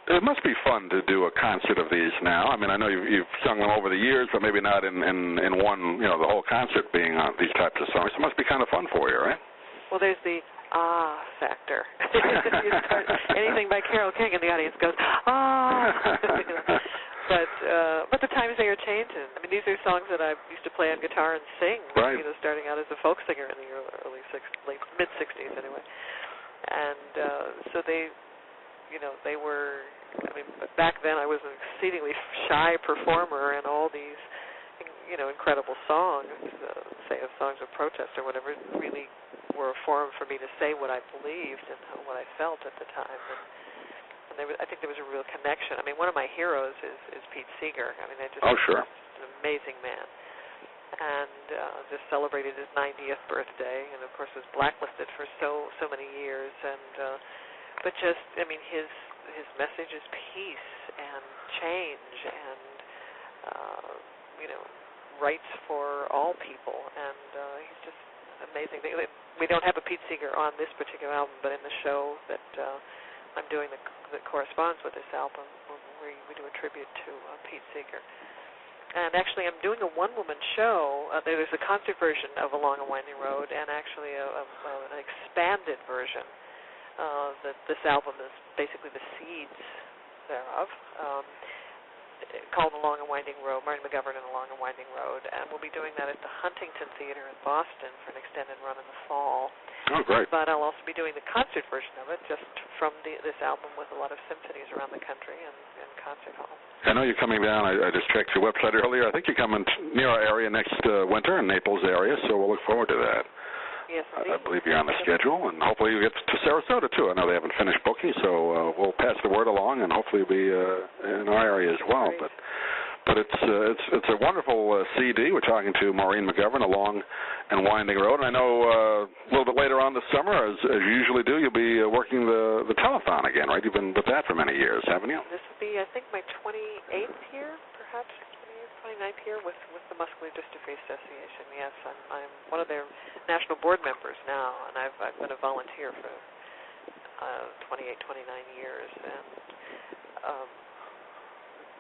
It must be fun to do a concert of these now. I mean, I know you've sung them over the years, but maybe not in one, the whole concert being on these types of songs. It must be kind of fun for you, right? Well, there's the factor. You start anything by Carole King, and the audience goes, But the times, they are changing. I mean, these are songs that I used to play on guitar and sing, right. Starting out as a folk singer in the mid-'60s anyway. And so they were, back then I was an exceedingly shy performer, and all these, incredible songs, say of songs of protest or whatever, really were a forum for me to say what I believed and what I felt at the time. And I think there was a real connection. I mean, one of my heroes is Pete Seeger. I mean, sure. An amazing man. And just celebrated his 90th birthday, and of course was blacklisted for so many years. And but just, his message is peace and change and rights for all people. And he's just amazing. We don't have a Pete Seeger on this particular album, but in the show that I'm doing that corresponds with this album, we do a tribute to Pete Seeger. And actually, I'm doing a one-woman show. There's a concert version of Along a Winding Road, and actually an expanded version. This album is basically the seeds thereof, called Along a Winding Road, Maureen McGovern and Along a Winding Road. And we'll be doing that at the Huntington Theater in Boston for an extended run in the fall. Oh, great. But I'll also be doing the concert version of it, just from this album, with a lot of symphonies around the country and concert halls. I know you're coming down. I just checked your website earlier. I think you're coming near our area next winter, in Naples area, so we'll look forward to that. Yes, I believe you're on the schedule, and hopefully you get to Sarasota, too. I know they haven't finished booking, so we'll pass the word along, and hopefully you'll be in our area as well. Great. But it's a wonderful CD. We're talking to Maureen McGovern, Along and Winding Road. And I know a little bit later on this summer, as you usually do, you'll be working the telethon again, right? You've been with that for many years, haven't you? This will be, I think, my 28th year, perhaps 29th year with the Muscular Dystrophy Association. Yes, I'm one of their national board members now, and I've been a volunteer for 29 years. And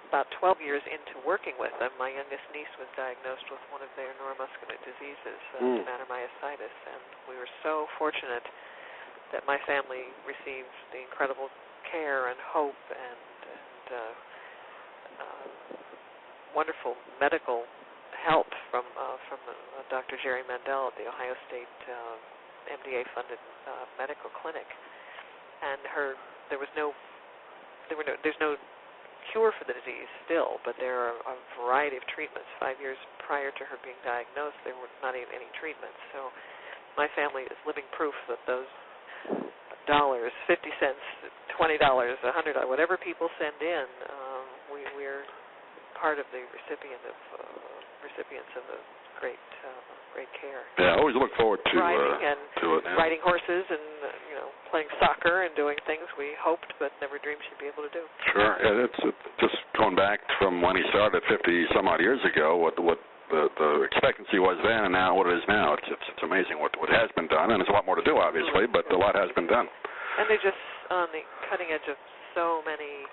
about 12 years into working with them, my youngest niece was diagnosed with one of their neuromuscular diseases, dermatomyositis, and we were so fortunate that my family received the incredible care and hope and wonderful medical help from Dr. Jerry Mandel at the Ohio State MDA-funded medical clinic. And there's no cure for the disease still, but there are a variety of treatments. 5 years prior to her being diagnosed, there were not even any treatments. So my family is living proof that those dollars, 50 cents, $20, $100, whatever people send in, we're part of the recipients of the great care. Yeah, I always look forward to riding and to it. Yeah. Riding horses and playing soccer and doing things we hoped but never dreamed she'd be able to do. Sure. Yeah, it's just going back from when he started 50 some odd years ago. What the expectancy was then, and now what it is now. It's amazing what has been done, and there's a lot more to do, obviously, but a lot has been done. And they're just on the cutting edge of so many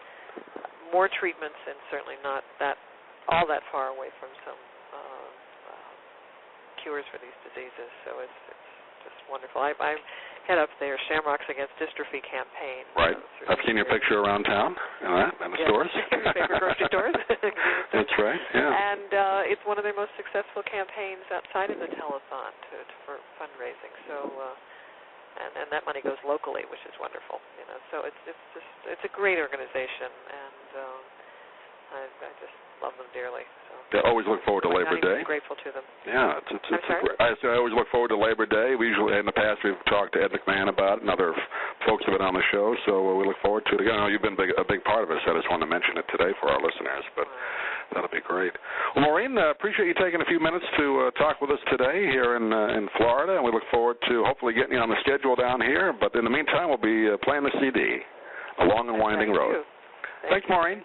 more treatments, and certainly not all that far away from some cures for these diseases. So it's just wonderful. I head up their Shamrocks Against Dystrophy campaign. Right. I've seen your picture around town, in the stores. Favorite grocery stores. That's right, yeah. And it's one of their most successful campaigns outside of the telethon for fundraising. So, and that money goes locally, which is wonderful. So it's a great organization, and I just love them dearly. So. I always look forward to Labor Day. I'm grateful to them. Yeah, I always look forward to Labor Day. We usually, in the past, we've talked to Ed McMahon about it, and other folks have been on the show, so we look forward to it. Again, I know you've been a big part of it, so I just wanted to mention it today for our listeners, but that'll be great. Well, Maureen, appreciate you taking a few minutes to talk with us today here in Florida, and we look forward to hopefully getting you on the schedule down here. But in the meantime, we'll be playing the CD, Along and Winding Road. Thanks, Maureen.